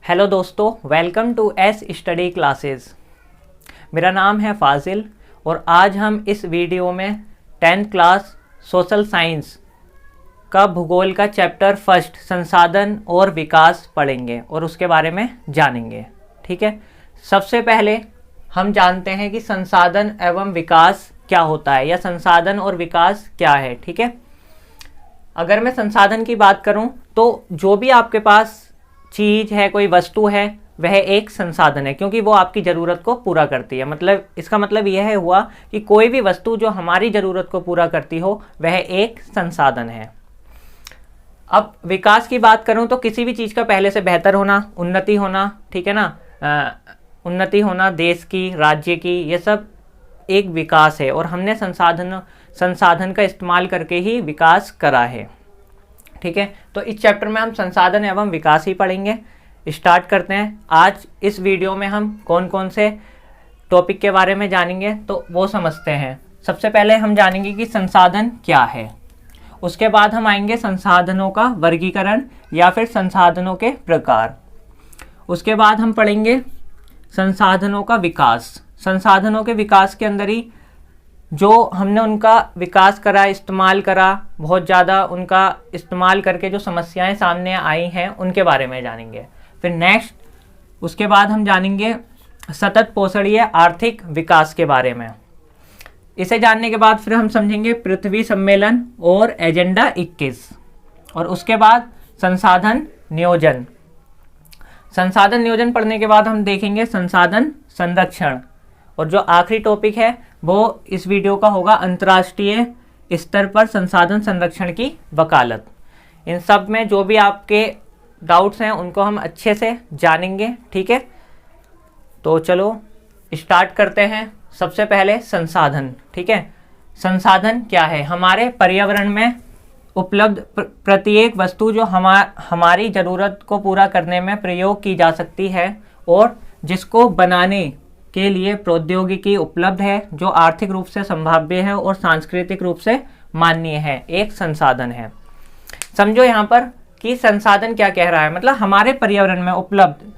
Hello दोस्तों, welcome to S study classes. मेरा नाम है फाजिल और आज हम इस वीडियो में 10th क्लास सोशल साइंस का भूगोल का चैप्टर फर्स्ट संसाधन और विकास पढ़ेंगे और उसके बारे में जानेंगे। ठीक है, सबसे पहले हम जानते हैं कि संसाधन एवं विकास क्या होता है या संसाधन और विकास क्या है। ठीक है, अगर मैं संसाधन की बात करूं तो जो भी आपके पास चीज़ है, कोई वस्तु है, वह एक संसाधन है क्योंकि वो आपकी ज़रूरत को पूरा करती है। मतलब इसका मतलब यह हुआ कि कोई भी वस्तु जो हमारी ज़रूरत को पूरा करती हो वह एक संसाधन है। अब विकास की बात करूं तो किसी भी चीज़ का पहले से बेहतर होना, उन्नति होना, ठीक है ना, उन्नति होना देश की, राज्य की, ये सब एक विकास है और हमने संसाधन का इस्तेमाल करके ही विकास करा है। ठीक है, तो इस चैप्टर में हम संसाधन एवं विकास ही पढ़ेंगे। स्टार्ट करते हैं। आज इस वीडियो में हम कौन कौन से टॉपिक के बारे में जानेंगे तो वो समझते हैं। सबसे पहले हम जानेंगे कि संसाधन क्या है, उसके बाद हम आएंगे संसाधनों का वर्गीकरण या फिर संसाधनों के प्रकार। उसके बाद हम पढ़ेंगे संसाधनों का विकास। संसाधनों के विकास के अंदर ही जो हमने उनका विकास करा, इस्तेमाल करा, बहुत ज़्यादा उनका इस्तेमाल करके जो समस्याएं सामने आई हैं उनके बारे में जानेंगे। फिर नेक्स्ट उसके बाद हम जानेंगे सतत पोषणीय आर्थिक विकास के बारे में। इसे जानने के बाद फिर हम समझेंगे पृथ्वी सम्मेलन और एजेंडा 21 और उसके बाद संसाधन नियोजन। संसाधन नियोजन पढ़ने के बाद हम देखेंगे संसाधन संरक्षण और जो आखिरी टॉपिक है वो इस वीडियो का होगा अंतर्राष्ट्रीय स्तर पर संसाधन संरक्षण की वकालत। इन सब में जो भी आपके डाउट्स हैं उनको हम अच्छे से जानेंगे। ठीक है, तो चलो स्टार्ट करते हैं। सबसे पहले संसाधन। ठीक है, संसाधन क्या है? हमारे पर्यावरण में उपलब्ध प्रत्येक वस्तु जो हमारी ज़रूरत को पूरा करने में प्रयोग की जा सकती है और जिसको बनाने के लिए प्रौद्योगिकी उपलब्ध है, जो आर्थिक रूप से संभाव्य है और सांस्कृतिक रूप से माननीय है, एक संसाधन है। समझो यहाँ पर कि संसाधन क्या कह रहा है। मतलब हमारे पर्यावरण में उपलब्ध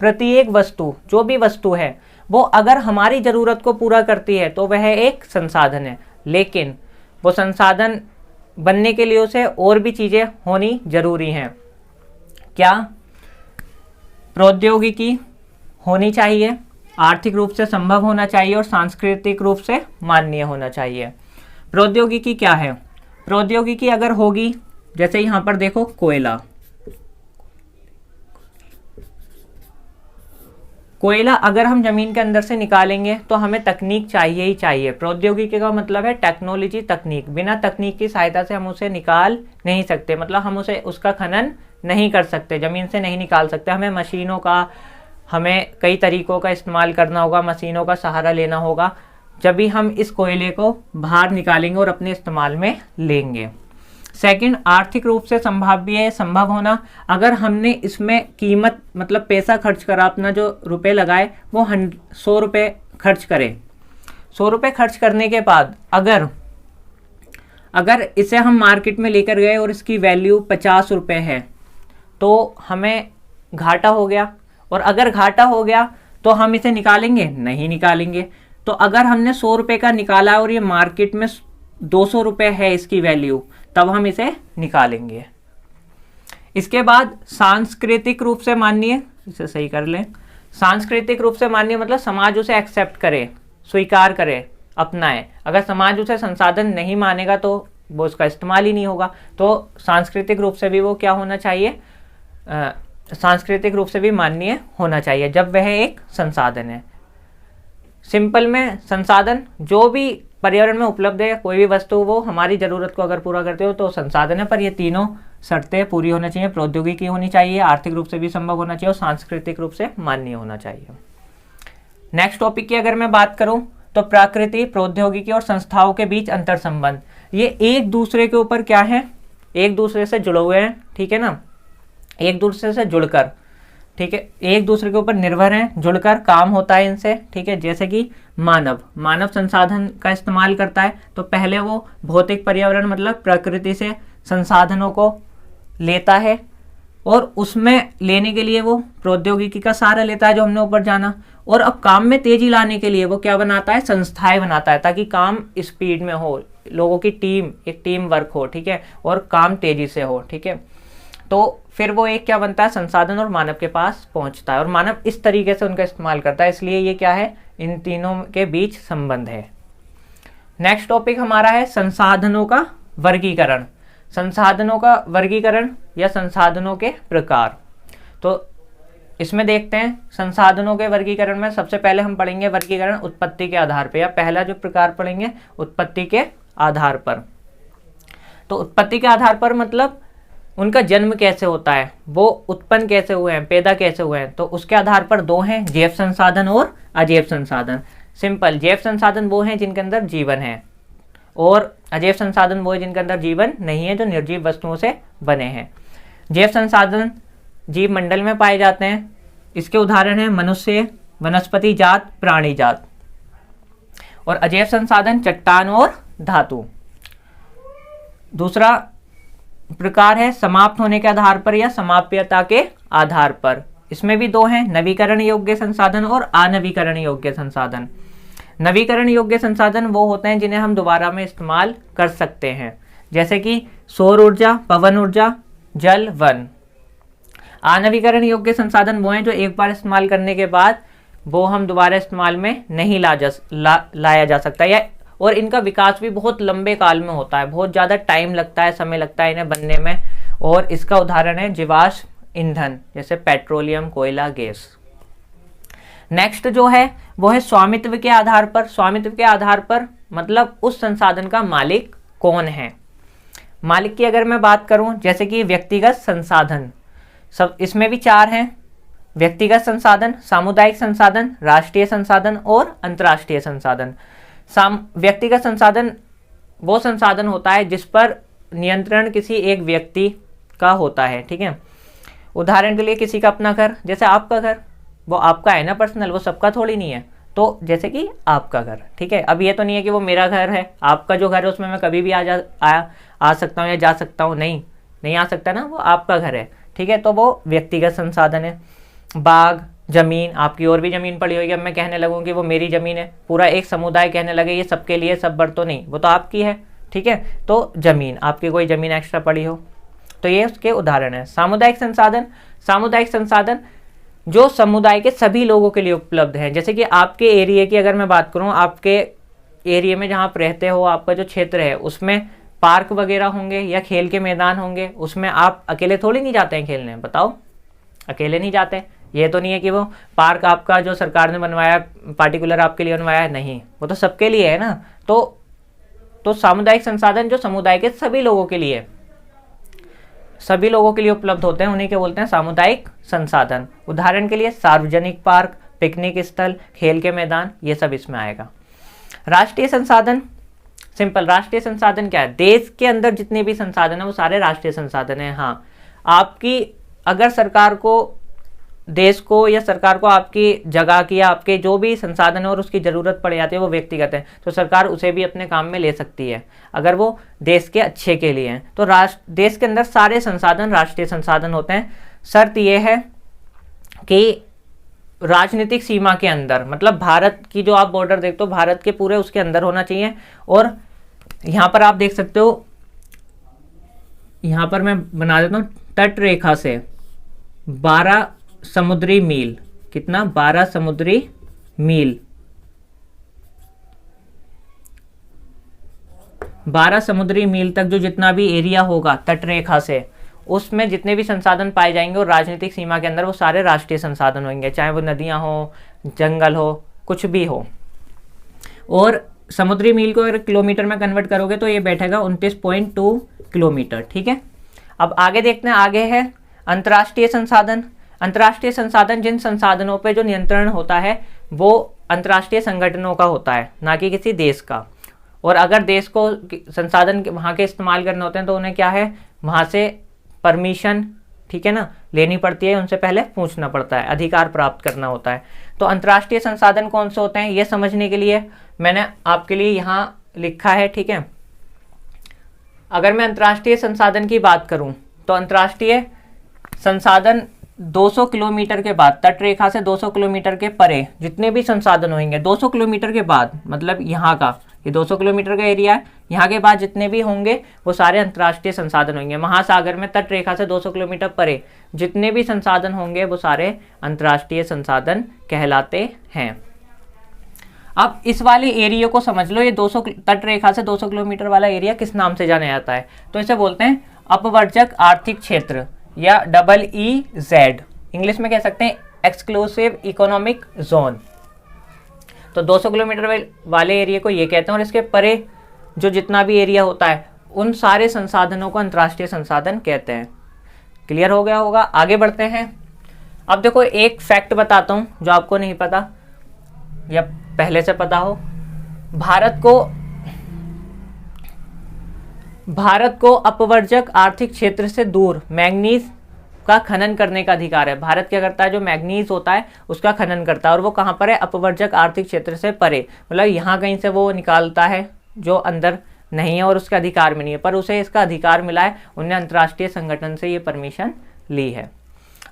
प्रत्येक वस्तु, जो भी वस्तु है, वो अगर हमारी ज़रूरत को पूरा करती है तो वह एक संसाधन है, लेकिन वो संसाधन बनने के लिए उसे और भी चीज़ें होनी जरूरी हैं। क्या? प्रौद्योगिकी होनी चाहिए, आर्थिक रूप से संभव होना चाहिए और सांस्कृतिक रूप से माननीय होना चाहिए। प्रौद्योगिकी क्या है? प्रौद्योगिकी अगर होगी, जैसे यहाँ पर देखो कोयला अगर हम जमीन के अंदर से निकालेंगे तो हमें तकनीक चाहिए ही चाहिए। प्रौद्योगिकी का मतलब है टेक्नोलॉजी, तकनीक। बिना तकनीक की सहायता से हम उसे निकाल नहीं सकते, मतलब हम उसका खनन नहीं कर सकते, जमीन से नहीं निकाल सकते। हमें कई तरीकों का इस्तेमाल करना होगा, मशीनों का सहारा लेना होगा, जब भी हम इस कोयले को बाहर निकालेंगे और अपने इस्तेमाल में लेंगे। सेकंड, आर्थिक रूप से संभव होना। अगर हमने इसमें कीमत मतलब पैसा खर्च करा, अपना जो रुपए लगाए वो 100 रुपये खर्च करें। 100 रुपये खर्च करने के बाद अगर इसे हम मार्केट में लेकर गए और इसकी वैल्यू 50 रुपये है तो हमें घाटा हो गया। और अगर घाटा हो गया तो हम इसे निकालेंगे? नहीं निकालेंगे। तो अगर हमने 100 रुपये का निकाला और ये मार्केट में 200 रुपये है इसकी वैल्यू, तब हम इसे निकालेंगे। इसके बाद सांस्कृतिक रूप से माननीय, इसे सही कर लें। सांस्कृतिक रूप से माननीय मतलब समाज उसे एक्सेप्ट करे, स्वीकार करे, अपनाए। अगर समाज उसे संसाधन नहीं मानेगा तो वो उसका इस्तेमाल ही नहीं होगा। तो सांस्कृतिक रूप से भी वो क्या होना चाहिए? सांस्कृतिक रूप से भी माननीय होना चाहिए जब वह एक संसाधन है। सिंपल में संसाधन जो भी पर्यावरण में उपलब्ध है, कोई भी वस्तु वो हमारी ज़रूरत को अगर पूरा करते हो तो संसाधन है, पर ये तीनों शर्तें पूरी होनी चाहिए। प्रौद्योगिकी होनी चाहिए, आर्थिक रूप से भी संभव होना चाहिए और सांस्कृतिक रूप से माननीय होना चाहिए। नेक्स्ट टॉपिक की अगर मैं बात करूं तो प्रकृति, प्रौद्योगिकी और संस्थाओं के बीच अंतर संबंध। ये एक दूसरे के ऊपर क्या है? एक दूसरे से जुड़े हुए हैं। ठीक है ना, एक दूसरे से जुड़कर, ठीक है, एक दूसरे के ऊपर निर्भर हैं, जुड़कर काम होता है इनसे। ठीक है, जैसे कि मानव संसाधन का इस्तेमाल करता है तो पहले वो भौतिक पर्यावरण मतलब प्रकृति से संसाधनों को लेता है, और उसमें लेने के लिए वो प्रौद्योगिकी का सहारा लेता है जो हमने ऊपर जाना, और अब काम में तेजी लाने के लिए वो क्या बनाता है, संस्थाएं बनाता है ताकि काम स्पीड में हो, लोगों की टीम, एक टीम वर्क हो, ठीक है, और काम तेजी से हो, ठीक है। तो फिर वो एक क्या बनता है, संसाधन और मानव के पास पहुंचता है, और मानव इस तरीके से उनका इस्तेमाल करता है, इसलिए ये क्या है, इन तीनों के बीच संबंध है। नेक्स्ट टॉपिक हमारा है संसाधनों का वर्गीकरण। संसाधनों का वर्गीकरण या संसाधनों के प्रकार। तो इसमें देखते हैं संसाधनों के वर्गीकरण में सबसे पहले हम पढ़ेंगे वर्गीकरण उत्पत्ति के आधार पर, या पहला जो प्रकार पढ़ेंगे उत्पत्ति के आधार पर। तो उत्पत्ति के आधार पर मतलब उनका जन्म कैसे होता है, वो उत्पन्न कैसे हुए हैं, पैदा कैसे हुए हैं। तो उसके आधार पर दो हैं, जैव संसाधन और अजैव संसाधन। सिंपल, जैव संसाधन वो हैं जिनके अंदर जीवन है, और अजैव संसाधन वो है जिनके अंदर जीवन नहीं है, जो निर्जीव वस्तुओं से बने हैं। जैव संसाधन जीव मंडल में पाए जाते हैं, इसके उदाहरण हैं मनुष्य, वनस्पति जात, प्राणी जात। और अजैव संसाधन चट्टान और धातु। दूसरा प्रकार है समाप्त होने के आधार पर या समाप्यता के आधार पर। इसमें भी दो हैं, नवीकरण योग्य संसाधन और अनवीकरण योग्य संसाधन। नवीकरण योग्य संसाधन वो होते हैं जिन्हें हम दोबारा में इस्तेमाल कर सकते हैं, जैसे कि सौर ऊर्जा, पवन ऊर्जा, जल, वन। अनवीकरण योग्य संसाधन वो हैं जो एक बार इस्तेमाल करने के बाद वो हम दोबारा इस्तेमाल में नहीं लाया जा सकता, या और इनका विकास भी बहुत लंबे काल में होता है, बहुत ज़्यादा टाइम लगता है, समय लगता है इन्हें बनने में। और इसका उदाहरण है जीवाश्म ईंधन, जैसे पेट्रोलियम, कोयला, गैस। नेक्स्ट जो है वो है स्वामित्व के आधार पर। स्वामित्व के आधार पर मतलब उस संसाधन का मालिक कौन है। मालिक की अगर मैं बात करूं, जैसे कि व्यक्तिगत संसाधन, सब इसमें भी चार हैं, व्यक्तिगत संसाधन, सामुदायिक संसाधन, राष्ट्रीय संसाधन और अंतर्राष्ट्रीय संसाधन। व्यक्तिगत संसाधन वो संसाधन होता है जिस पर नियंत्रण किसी एक व्यक्ति का होता है, ठीक है। उदाहरण के लिए किसी का अपना घर, जैसे आपका घर, वो आपका है ना पर्सनल, वो सबका थोड़ी नहीं है। तो जैसे कि आपका घर, ठीक है। अब ये तो नहीं है कि वो मेरा घर है, आपका जो घर है उसमें मैं कभी भी आ सकता हूँ या जा सकता हूँ, नहीं आ सकता ना, वो आपका घर है, ठीक है। तो वो व्यक्तिगत संसाधन है। बाग, जमीन, आपकी और भी जमीन पड़ी होगी, अब मैं कहने लगूँ कि वो मेरी जमीन है, पूरा एक समुदाय कहने लगे ये सबके लिए, सब बर तो नहीं, वो तो आपकी है, ठीक है। तो जमीन, आपकी कोई जमीन एक्स्ट्रा पड़ी हो, तो ये उसके उदाहरण है। सामुदायिक संसाधन, सामुदायिक संसाधन जो समुदाय के सभी लोगों के लिए उपलब्ध है। जैसे कि आपके एरिया की अगर मैं बात करूं, आपके एरिया में जहां आप रहते हो, आपका जो क्षेत्र है उसमें पार्क वगैरह होंगे या खेल के मैदान होंगे, उसमें आप अकेले थोड़ी नहीं जाते हैं खेलने, बताओ, अकेले नहीं जाते। ये तो नहीं है कि वो पार्क आपका जो सरकार ने बनवाया पार्टिकुलर आपके लिए बनवाया है, नहीं, वो तो सबके लिए है ना। तो सामुदायिक संसाधन जो समुदाय के सभी लोगों के लिए उपलब्ध होते हैं, उन्हीं के बोलते हैं सामुदायिक संसाधन। उदाहरण के लिए सार्वजनिक पार्क, पिकनिक स्थल, खेल के मैदान, ये सब इसमें आएगा। राष्ट्रीय संसाधन, सिंपल, राष्ट्रीय संसाधन क्या है, देश के अंदर जितने भी संसाधन है वो सारे राष्ट्रीय संसाधन है। हाँ, आपकी अगर सरकार को, देश को या सरकार को आपकी जगह की या आपके जो भी संसाधन है और उसकी ज़रूरत पड़ जाती है वो व्यक्तिगत है, तो सरकार उसे भी अपने काम में ले सकती है अगर वो देश के अच्छे के लिए हैं। तो देश के अंदर सारे संसाधन राष्ट्रीय संसाधन होते हैं। शर्त यह है कि राजनीतिक सीमा के अंदर, मतलब भारत की जो आप बॉर्डर देखते हो, भारत के पूरे उसके अंदर होना चाहिए। और यहाँ पर आप देख सकते हो, यहाँ पर मैं बना देता हूँ, तट रेखा से 12 समुद्री मील, कितना, 12 समुद्री मील, 12 समुद्री मील तक जो जितना भी एरिया होगा तट रेखा से, उसमें जितने भी संसाधन पाए जाएंगे और राजनीतिक सीमा के अंदर, वो सारे राष्ट्रीय संसाधन होंगे, चाहे वो नदियां हो, जंगल हो, कुछ भी हो। और समुद्री मील को अगर किलोमीटर में कन्वर्ट करोगे तो ये बैठेगा 29.2 किलोमीटर, ठीक है। अब आगे देखते हैं, आगे है अंतर्राष्ट्रीय संसाधन। अंतर्राष्ट्रीय संसाधन जिन संसाधनों पे जो नियंत्रण होता है वो अंतर्राष्ट्रीय संगठनों का होता है, ना कि किसी देश का। और अगर देश को संसाधन वहाँ के इस्तेमाल करने होते हैं तो उन्हें क्या है, वहाँ से परमिशन, ठीक है ना, लेनी पड़ती है, उनसे पहले पूछना पड़ता है, अधिकार प्राप्त करना होता है। तो अंतर्राष्ट्रीय संसाधन कौन से होते हैं ये समझने के लिए मैंने आपके लिए यहाँ लिखा है, ठीक है। अगर मैं अंतर्राष्ट्रीय संसाधन की बात करूँ तो अंतर्राष्ट्रीय संसाधन 200 किलोमीटर के बाद, तट रेखा से 200 किलोमीटर के परे जितने भी संसाधन होंगे, 200 किलोमीटर के बाद मतलब यहाँ का, ये 200 किलोमीटर का एरिया है, यहाँ के बाद जितने भी होंगे वो सारे अंतर्राष्ट्रीय संसाधन होंगे। महासागर में तट रेखा से 200 किलोमीटर परे जितने भी संसाधन होंगे वो सारे अंतर्राष्ट्रीय संसाधन कहलाते हैं। अब इस वाले एरिया को समझ लो, ये 200 तट रेखा से 200 किलोमीटर वाला एरिया किस नाम से जाना जाता है? तो इसे बोलते हैं अपवर्जक आर्थिक क्षेत्र या EEZ, इंग्लिश में कह सकते हैं एक्सक्लूसिव इकोनॉमिक जोन। तो 200 किलोमीटर वाले एरिया को ये कहते हैं, और इसके परे जो जितना भी एरिया होता है उन सारे संसाधनों को अंतर्राष्ट्रीय संसाधन कहते हैं। क्लियर हो गया होगा? आगे बढ़ते हैं। अब देखो एक फैक्ट बताता हूँ जो आपको नहीं पता या पहले से पता हो। भारत को अपवर्जक आर्थिक क्षेत्र से दूर मैंगनीज का खनन करने का अधिकार है। भारत क्या करता है? जो मैंगनीज होता है उसका खनन करता है, और वो कहाँ पर है? अपवर्जक आर्थिक क्षेत्र से परे, मतलब यहाँ कहीं से वो निकालता है जो अंदर नहीं है और उसका अधिकार में नहीं है, पर उसे इसका अधिकार मिला है, उन्हें अंतर्राष्ट्रीय संगठन से ये परमिशन ली है।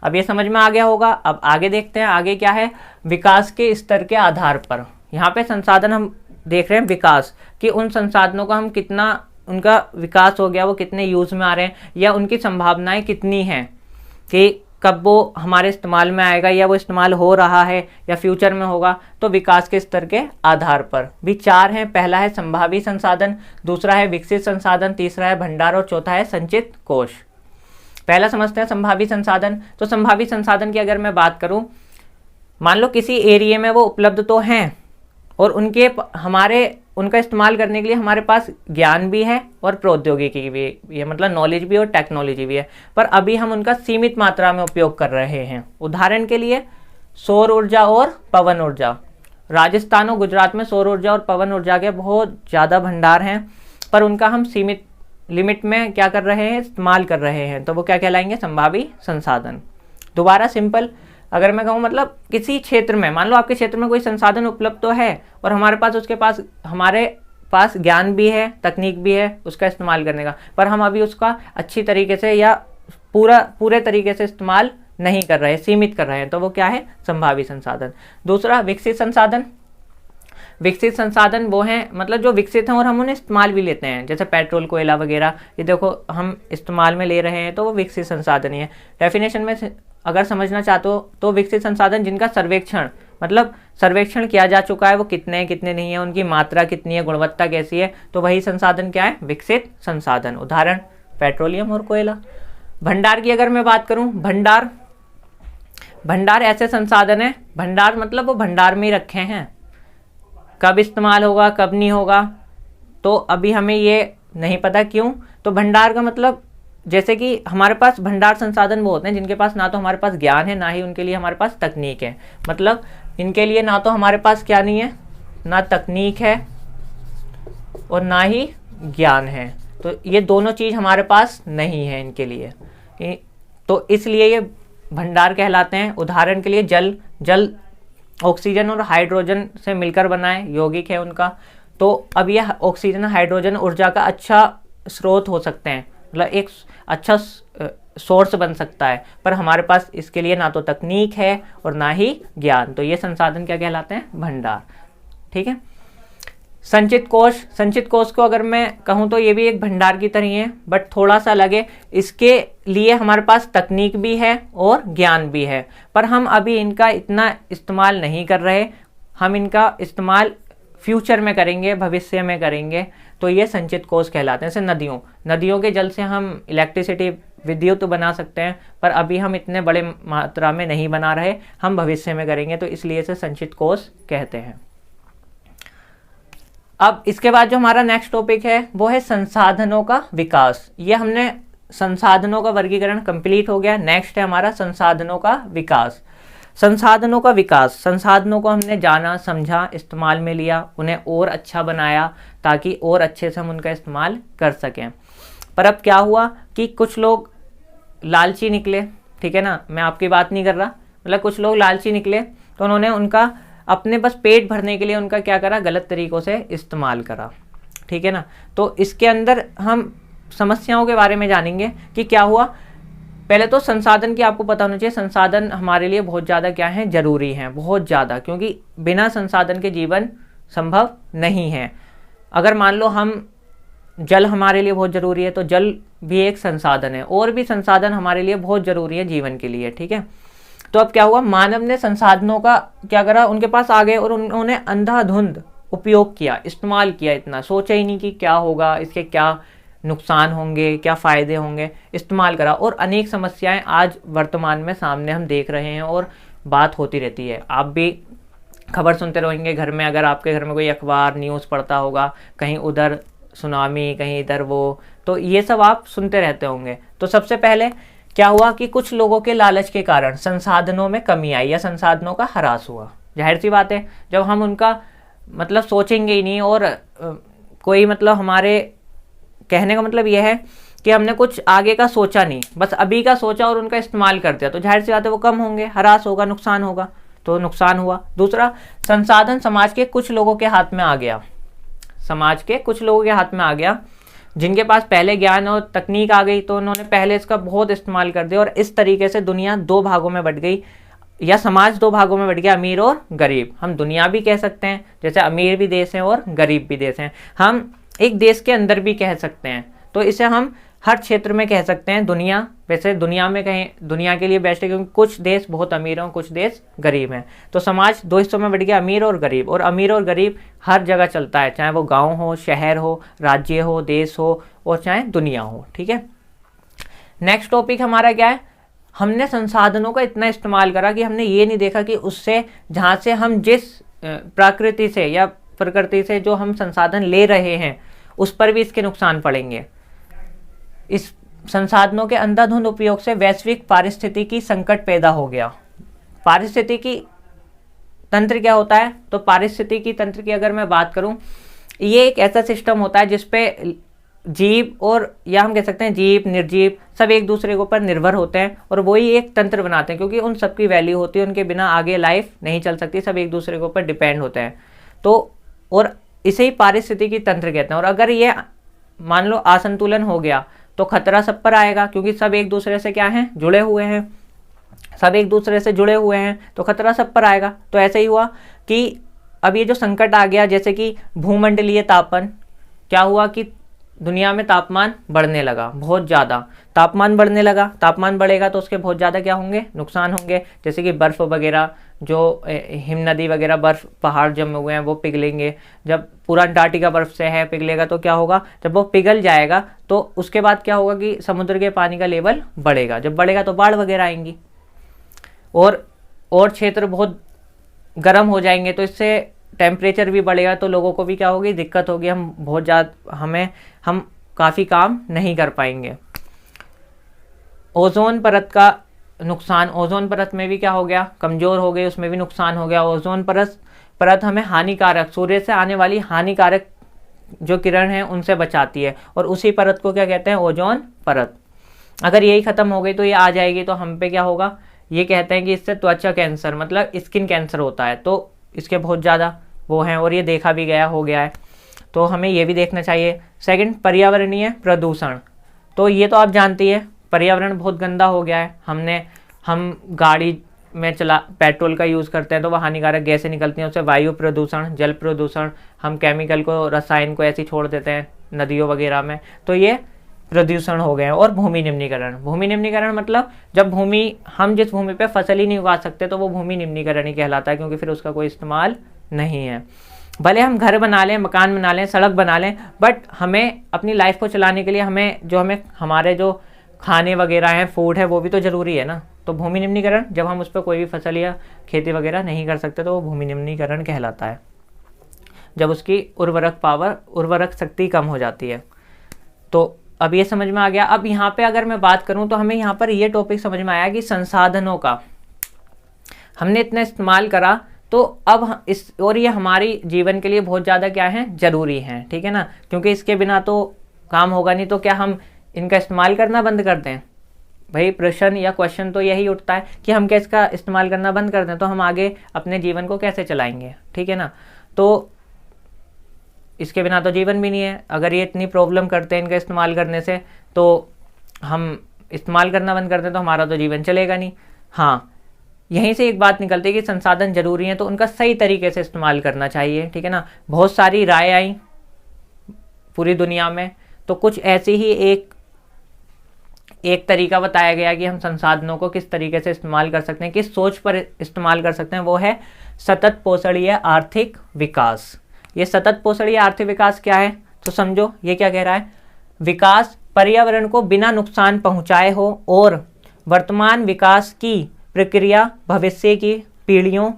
अब ये समझ में आ गया होगा। अब आगे देखते हैं, आगे क्या है? विकास के स्तर के आधार पर, यहाँ पे संसाधन हम देख रहे हैं विकास कि उन संसाधनों का हम कितना, उनका विकास हो गया, वो कितने यूज में आ रहे हैं या उनकी संभावनाएं कितनी हैं कि कब वो हमारे इस्तेमाल में आएगा या वो इस्तेमाल हो रहा है या फ्यूचर में होगा। तो विकास के स्तर के आधार पर भी 4 हैं। पहला है संभावी संसाधन, दूसरा है विकसित संसाधन, तीसरा है भंडार और चौथा है संचित कोष। पहला समझते हैं संभावी संसाधन। तो संभावी संसाधन की अगर मैं बात करूं, मान लो किसी एरिया में वो उपलब्ध तो हैं और उनका इस्तेमाल करने के लिए हमारे पास ज्ञान भी है और प्रौद्योगिकी भी है, मतलब नॉलेज भी और टेक्नोलॉजी भी है, पर अभी हम उनका सीमित मात्रा में उपयोग कर रहे हैं। उदाहरण के लिए सौर ऊर्जा और पवन ऊर्जा। राजस्थान और गुजरात में सौर ऊर्जा और पवन ऊर्जा के बहुत ज़्यादा भंडार हैं, पर उनका हम सीमित लिमिट में क्या कर रहे हैं? इस्तेमाल कर रहे हैं, तो वो क्या कहलाएंगे? संभावी संसाधन। दोबारा सिंपल अगर मैं कहूँ, मतलब किसी क्षेत्र में, मान लो आपके क्षेत्र में कोई संसाधन उपलब्ध तो है और हमारे पास ज्ञान भी है, तकनीक भी है उसका इस्तेमाल करने का, पर हम अभी उसका अच्छी तरीके से या पूरे तरीके से इस्तेमाल नहीं कर रहे हैं, सीमित कर रहे हैं, तो वो क्या है? संभावी संसाधन। दूसरा विकसित संसाधन। विकसित संसाधन वो हैं, मतलब जो विकसित हैं और हम उन्हें इस्तेमाल भी लेते हैं, जैसे पेट्रोल, कोयला वगैरह, ये देखो हम इस्तेमाल में ले रहे हैं, तो वो विकसित संसाधन ही है। डेफिनेशन में अगर समझना चाहते हो तो विकसित संसाधन जिनका सर्वेक्षण, मतलब सर्वेक्षण किया जा चुका है, वो कितने नहीं है, उनकी मात्रा कितनी है, गुणवत्ता कैसी है, तो वही संसाधन क्या है? विकसित संसाधन। उदाहरण पेट्रोलियम और कोयला। भंडार की अगर मैं बात करूं, भंडार ऐसे संसाधन है, भंडार मतलब वो भंडार में ही रखे हैं, कब इस्तेमाल होगा कब नहीं होगा तो अभी हमें ये नहीं पता। क्यों? तो भंडार का मतलब जैसे कि हमारे पास भंडार संसाधन वो होते हैं जिनके पास ना तो हमारे पास ज्ञान है, ना ही उनके लिए हमारे पास तकनीक है, मतलब इनके लिए ना तो हमारे पास क्या नहीं है, ना तकनीक है और ना ही ज्ञान है, तो ये दोनों चीज़ हमारे पास नहीं है इनके लिए, तो इसलिए ये भंडार कहलाते हैं। उदाहरण के लिए जल ऑक्सीजन और हाइड्रोजन से मिलकर बना है, यौगिक है उनका, तो अब यह ऑक्सीजन हाइड्रोजन ऊर्जा का अच्छा स्रोत हो सकते हैं, मतलब एक अच्छा सोर्स बन सकता है, पर हमारे पास इसके लिए ना तो तकनीक है और ना ही ज्ञान, तो ये संसाधन क्या कहलाते हैं? भंडार। ठीक है। संचित कोष को अगर मैं कहूँ तो ये भी एक भंडार की तरह है, बट थोड़ा सा अलग है। इसके लिए हमारे पास तकनीक भी है और ज्ञान भी है, पर हम अभी इनका इतना इस्तेमाल नहीं कर रहे, हम इनका इस्तेमाल फ्यूचर में करेंगे, भविष्य में करेंगे, तो ये संचित कोष कहलाते हैं। जैसे नदियों के जल से हम इलेक्ट्रिसिटी, विद्युत बना सकते हैं, पर अभी हम इतने बड़े मात्रा में नहीं बना रहे, हम भविष्य में करेंगे, तो इसलिए इसे संचित कोष कहते हैं। अब इसके बाद जो हमारा नेक्स्ट टॉपिक है वो है संसाधनों का विकास। ये हमने संसाधनों का वर्गीकरण कंप्लीट हो गया। नेक्स्ट है हमारा संसाधनों का विकास। संसाधनों को हमने जाना, समझा, इस्तेमाल में लिया, उन्हें और अच्छा बनाया ताकि और अच्छे से हम उनका इस्तेमाल कर सकें। पर अब क्या हुआ कि कुछ लोग लालची निकले, ठीक है ना, मैं आपकी बात नहीं कर रहा, मतलब कुछ लोग लालची निकले तो उन्होंने उनका अपने बस पेट भरने के लिए उनका क्या करा, गलत तरीक़ों से इस्तेमाल करा, ठीक है ना। तो इसके अंदर हम समस्याओं के बारे में जानेंगे कि क्या हुआ। पहले तो संसाधन की आपको पता होना चाहिए, संसाधन हमारे लिए बहुत ज़्यादा क्या है, जरूरी हैं, बहुत ज़्यादा, क्योंकि बिना संसाधन के जीवन संभव नहीं है। अगर मान लो हम जल हमारे लिए बहुत ज़रूरी है, तो जल भी एक संसाधन है, और भी संसाधन हमारे लिए बहुत ज़रूरी है जीवन के लिए, ठीक है। तो अब क्या हुआ, मानव ने संसाधनों का क्या करा, उनके पास आ गए और उन्होंने अंधाधुंध उपयोग किया, इस्तेमाल किया, इतना सोचा ही नहीं कि क्या होगा, इसके क्या नुकसान होंगे, क्या फ़ायदे होंगे, इस्तेमाल करा, और अनेक समस्याएं आज वर्तमान में सामने हम देख रहे हैं और बात होती रहती है। आप भी खबर सुनते रहेंगे घर में, अगर आपके घर में कोई अखबार न्यूज़ पढ़ता होगा, कहीं उधर सुनामी, कहीं इधर वो, तो ये सब आप सुनते रहते होंगे। तो सबसे पहले क्या हुआ कि कुछ लोगों के लालच के कारण संसाधनों में कमी आई या संसाधनों का ह्रास हुआ। जाहिर सी बात है, जब हम उनका मतलब सोचेंगे ही नहीं, और कोई मतलब हमारे कहने का मतलब यह है कि हमने कुछ आगे का सोचा नहीं, बस अभी का सोचा और उनका इस्तेमाल कर दिया, तो जाहिर सी बात है वो कम होंगे, ह्रास होगा, नुकसान होगा, तो नुकसान हुआ। दूसरा, संसाधन समाज के कुछ लोगों के हाथ में आ गया, समाज के कुछ लोगों के हाथ में आ गया, जिनके पास पहले ज्ञान और तकनीक आ गई, तो उन्होंने पहले इसका बहुत इस्तेमाल कर दिया, और इस तरीके से दुनिया दो भागों में बट गई, या समाज दो भागों में बट गया, अमीर और गरीब। हम दुनिया भी कह सकते हैं, जैसे अमीर भी देश हैं और गरीब भी देश हैं, हम एक देश के अंदर भी कह सकते हैं, तो इसे हम हर क्षेत्र में कह सकते हैं। दुनिया, वैसे दुनिया में कहें, दुनिया के लिए बेस्ट है, क्योंकि कुछ देश बहुत अमीर हैं, कुछ देश गरीब हैं, तो समाज दो हिस्सों में बढ़ गया, अमीर और गरीब। और अमीर और गरीब हर जगह चलता है, चाहे वो गांव हो, शहर हो, राज्य हो, देश हो, और चाहे दुनिया हो, ठीक है। नेक्स्ट टॉपिक हमारा क्या है, हमने संसाधनों का इतना इस्तेमाल करा कि हमने ये नहीं देखा कि उससे, जहाँ से हम जिस प्रकृति से या प्रकृति से जो हम संसाधन ले रहे हैं, उस पर भी इसके नुकसान पड़ेंगे। इस संसाधनों के अंधाधुंध उपयोग से वैश्विक पारिस्थितिकी संकट पैदा हो गया। पारिस्थितिकी तंत्र क्या होता है, तो पारिस्थितिकी तंत्र की अगर मैं बात करूं, ये एक ऐसा सिस्टम होता है जिसपे जीव, और या हम कह सकते हैं जीव, निर्जीव, सब एक दूसरे के ऊपर निर्भर होते हैं, और वही एक तंत्र बनाते हैं, क्योंकि उन सबकी वैल्यू होती है, उनके बिना आगे लाइफ नहीं चल सकती, सब एक दूसरे के ऊपर डिपेंड होते हैं। तो और इसे ही पारिस्थितिकी तंत्र कहते हैं। और अगर ये मान लो असंतुलन हो गया, तो खतरा सब पर आएगा, क्योंकि सब एक दूसरे से क्या हैं, जुड़े हुए हैं, सब एक दूसरे से जुड़े हुए हैं, तो खतरा सब पर आएगा। तो ऐसे ही हुआ कि अब ये जो संकट आ गया, जैसे कि भूमंडलीय तापन, क्या हुआ कि दुनिया में तापमान बढ़ने लगा, बहुत ज़्यादा तापमान बढ़ने लगा। तापमान बढ़ेगा तो उसके बहुत ज़्यादा क्या होंगे, नुकसान होंगे, जैसे कि बर्फ़ वगैरह, जो हिम नदी वगैरह, बर्फ़ पहाड़ जमे हुए हैं वो पिघलेंगे। जब पूरा अंटार्कटिका बर्फ़ से है, पिघलेगा तो क्या होगा, जब वो पिघल जाएगा तो उसके बाद क्या होगा कि समुद्र के पानी का लेवल बढ़ेगा, जब बढ़ेगा तो बाढ़ वगैरह आएंगी, और क्षेत्र बहुत गर्म हो जाएंगे, तो इससे टेम्परेचर भी बढ़ेगा, तो लोगों को भी क्या होगी, दिक्कत होगी, हम बहुत ज़्यादा हम काफ़ी काम नहीं कर पाएंगे। ओजोन परत का नुकसान, ओजोन परत में भी क्या हो गया, कमज़ोर हो गई, उसमें भी नुकसान हो गया। ओजोन परत हमें हानिकारक, सूर्य से आने वाली हानिकारक जो किरण है उनसे बचाती है, और उसी परत को क्या कहते हैं, ओजोन परत। अगर यही ख़त्म हो गई तो ये आ जाएगी, तो हम पे क्या होगा, ये कहते हैं कि इससे त्वचा कैंसर मतलब स्किन कैंसर होता है, तो इसके बहुत ज़्यादा वो हैं, और ये देखा भी गया, हो गया है, तो हमें ये भी देखना चाहिए। सेकंड, पर्यावरणीय प्रदूषण, तो ये तो आप जानती है, पर्यावरण बहुत गंदा हो गया है। हम गाड़ी में पेट्रोल का यूज़ करते हैं, तो वह हानिकारक गैसें निकलती हैं, उससे वायु प्रदूषण, जल प्रदूषण, हम केमिकल को, रसायन को ऐसे छोड़ देते हैं नदियों वगैरह में, तो ये प्रदूषण हो गए हैं। और भूमि निम्नीकरण, भूमि निम्नीकरण मतलब जब हम जिस भूमि पे फसल ही नहीं उगा सकते, तो वो भूमि निम्नीकरण ही कहलाता है, क्योंकि फिर उसका कोई इस्तेमाल नहीं है। भले हम घर बना लें, मकान बना लें, सड़क बना लें, बट हमें अपनी लाइफ को चलाने के लिए हमारे जो खाने वगैरह हैं, फूड है, वो भी तो ज़रूरी है ना। तो भूमि निम्नीकरण, जब हम उस पर कोई भी फसल या खेती वगैरह नहीं कर सकते, तो वो भूमि निम्नीकरण कहलाता है, जब उसकी उर्वरक शक्ति कम हो जाती है। तो अब ये समझ में आ गया। अब यहाँ पे अगर मैं बात करूँ, तो हमें यहाँ पर ये टॉपिक समझ में आया कि संसाधनों का हमने इतना इस्तेमाल करा, तो अब और ये हमारी जीवन के लिए बहुत ज़्यादा क्या है, ज़रूरी है, ठीक है ना, क्योंकि इसके बिना तो काम होगा नहीं। तो क्या हम इनका इस्तेमाल करना बंद कर दें? भाई प्रश्न या क्वेश्चन तो यही उठता है कि हम क्या इसका इस्तेमाल करना बंद कर दें, तो हम आगे अपने जीवन को कैसे चलाएंगे, ठीक है ना। तो इसके बिना तो जीवन भी नहीं है। अगर ये इतनी प्रॉब्लम करते हैं इनका इस्तेमाल करने से, तो हम इस्तेमाल करना बंद कर दें तो हमारा तो जीवन चलेगा नहीं। हाँ, यहीं से एक बात निकलती है कि संसाधन जरूरी हैं तो उनका सही तरीके से इस्तेमाल करना चाहिए, ठीक है ना। बहुत सारी राय आई पूरी दुनिया में, तो कुछ ऐसी ही एक तरीका बताया गया कि हम संसाधनों को किस तरीके से इस्तेमाल कर सकते हैं, किस सोच पर इस्तेमाल कर सकते हैं, वो है सतत पोषणीय आर्थिक विकास। ये सतत पोषणीय आर्थिक विकास क्या है, तो समझो ये क्या कह रहा है, विकास पर्यावरण को बिना नुकसान पहुंचाए हो और वर्तमान विकास की प्रक्रिया भविष्य की पीढ़ियों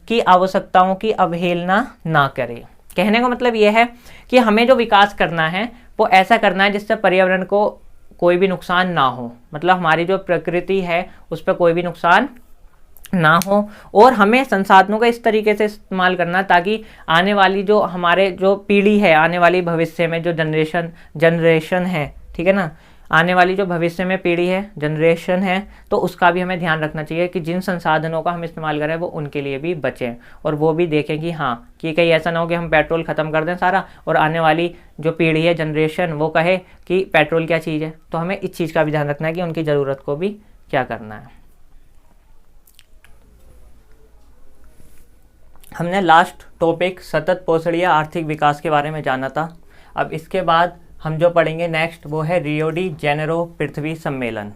की आवश्यकताओं की अवहेलना ना करे। कहने का मतलब यह है कि हमें जो विकास करना है वो ऐसा करना है जिससे पर्यावरण को कोई भी नुकसान ना हो, मतलब हमारी जो प्रकृति है उस पर कोई भी नुकसान ना हो, और हमें संसाधनों का इस तरीके से इस्तेमाल करना ताकि आने वाली जो हमारे जो पीढ़ी है, आने वाली भविष्य में जो जनरेशन है, ठीक है ना, आने वाली जो भविष्य में पीढ़ी है, जनरेशन है, तो उसका भी हमें ध्यान रखना चाहिए कि जिन संसाधनों का हम इस्तेमाल करें वो उनके लिए भी बचें, और वो भी देखें कि हाँ कि कहीं ऐसा ना हो कि हम पेट्रोल ख़त्म कर दें सारा और आने वाली जो पीढ़ी है, जनरेशन, वो कहे कि पेट्रोल क्या चीज़ है। तो हमें इस चीज़ का भी ध्यान रखना है कि उनकी ज़रूरत को भी क्या करना है। हमने लास्ट टॉपिक सतत पोषणीय आर्थिक विकास के बारे में जाना था। अब इसके बाद हम जो पढ़ेंगे नेक्स्ट वो है रियो डी जेनेरो पृथ्वी सम्मेलन,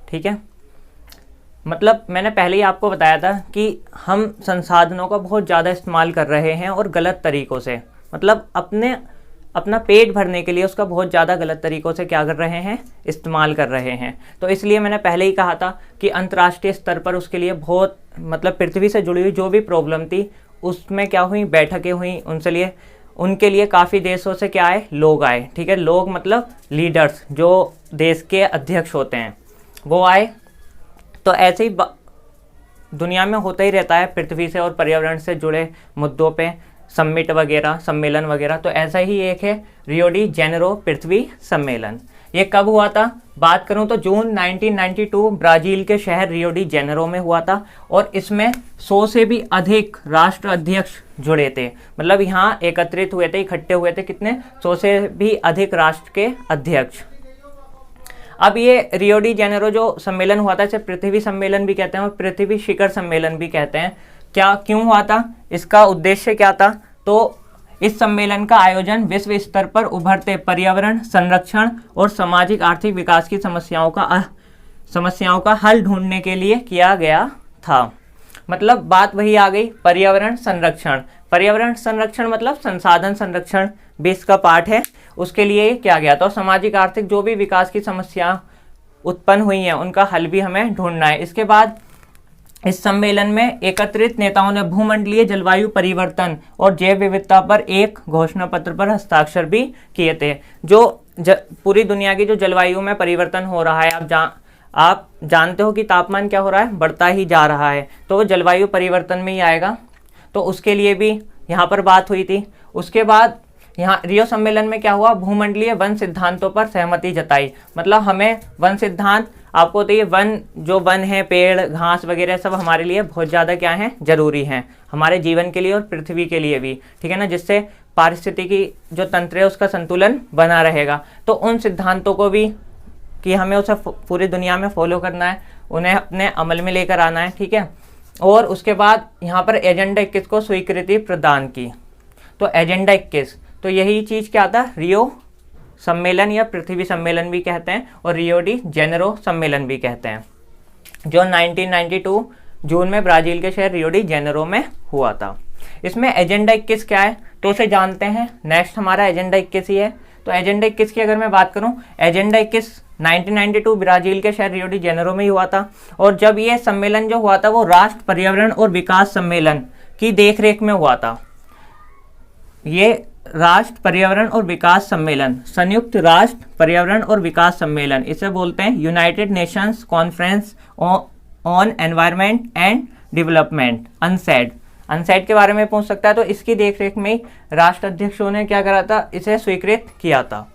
ठीक है। मतलब मैंने पहले ही आपको बताया था कि हम संसाधनों का बहुत ज़्यादा इस्तेमाल कर रहे हैं और गलत तरीक़ों से, मतलब अपना पेट भरने के लिए उसका बहुत ज़्यादा गलत तरीक़ों से क्या कर रहे हैं, इस्तेमाल कर रहे हैं। तो इसलिए मैंने पहले ही कहा था कि अंतर्राष्ट्रीय स्तर पर उसके लिए बहुत, मतलब पृथ्वी से जुड़ी हुई जो भी प्रॉब्लम थी उसमें क्या हुई, बैठकें हुई, उनके लिए काफ़ी देशों से क्या आए, लोग आए, ठीक है। लोग मतलब लीडर्स, जो देश के अध्यक्ष होते हैं वो आए। तो ऐसे ही दुनिया में होता ही रहता है पृथ्वी से और पर्यावरण से जुड़े मुद्दों पे समिट वगैरह, सम्मेलन वगैरह। तो ऐसा ही एक है रियो डी जेनेरो पृथ्वी सम्मेलन। ये कब हुआ था, बात करूं तो जून 1992 ब्राज़ील के शहर रियो डी जेनेरो में हुआ था, और इसमें 100 से भी अधिक राष्ट्र अध्यक्ष जुड़े थे। मतलब यहाँ एकत्रित हुए थे, इकट्ठे हुए थे कितने, 100 से भी अधिक राष्ट्र के अध्यक्ष। अब ये रियो डी जेनेरो जो सम्मेलन हुआ था इसे पृथ्वी सम्मेलन भी कहते हैं और पृथ्वी शिखर सम्मेलन भी कहते हैं। क्या क्यों हुआ था, इसका उद्देश्य क्या था, तो इस सम्मेलन का आयोजन विश्व स्तर पर उभरते पर्यावरण संरक्षण और सामाजिक आर्थिक विकास की समस्याओं का हल ढूंढने के लिए किया गया था। मतलब बात वही आ गई, पर्यावरण संरक्षण मतलब संसाधन संरक्षण भी इसका पार्ट है, उसके लिए किया गया था। और सामाजिक आर्थिक जो भी विकास की समस्या उत्पन्न हुई हैं उनका हल भी हमें ढूंढना है। इसके बाद इस सम्मेलन में एकत्रित नेताओं ने भूमंडलीय जलवायु परिवर्तन और जैव विविधता पर एक घोषणा पत्र पर हस्ताक्षर भी किए थे। जो पूरी दुनिया की जो जलवायु में परिवर्तन हो रहा है, आप जानते हो कि तापमान क्या हो रहा है, बढ़ता ही जा रहा है, तो वो जलवायु परिवर्तन में ही आएगा। तो उसके लिए भी यहाँ पर बात हुई थी। उसके बाद यहाँ रियो सम्मेलन में क्या हुआ, भूमंडलीय वन सिद्धांतों पर सहमति जताई। मतलब हमें वन सिद्धांत, आपको तो ये जो वन है, पेड़ घास वगैरह सब हमारे लिए बहुत ज़्यादा क्या है, जरूरी हैं हमारे जीवन के लिए और पृथ्वी के लिए भी, ठीक है ना, जिससे पारिस्थितिकी जो तंत्र है उसका संतुलन बना रहेगा। तो उन सिद्धांतों को भी कि हमें उसे पूरी दुनिया में फॉलो करना है, उन्हें अपने अमल में लेकर आना है, ठीक है। और उसके बाद यहाँ पर एजेंडा 21 को स्वीकृति प्रदान की। तो एजेंडा 21, तो यही चीज़ क्या था, रियो सम्मेलन या पृथ्वी सम्मेलन भी कहते हैं और रियो डी जेनेरो सम्मेलन भी कहते हैं, जो 1992 जून में ब्राज़ील के शहर रियो डी जेनेरो में हुआ था। इसमें एजेंडा 21 क्या है तो उसे जानते हैं। नेक्स्ट हमारा एजेंडा 21 ही है। तो एजेंडा 21 की अगर मैं बात करूं, एजेंडा 21 1992 ब्राज़ील के शहर रियो डी जेनेरो में ही हुआ था। और जब ये सम्मेलन जो हुआ था वो राष्ट्र पर्यावरण और विकास सम्मेलन की देखरेख में हुआ था। ये राष्ट्र पर्यावरण और विकास सम्मेलन, संयुक्त राष्ट्र पर्यावरण और विकास सम्मेलन, इसे बोलते हैं United Nations conference on environment and development, unsaid के बारे में पूछ सकता है। तो इसकी देखरेख में राष्ट्र अध्यक्षों ने क्या करा था, इसे स्वीकृत किया था,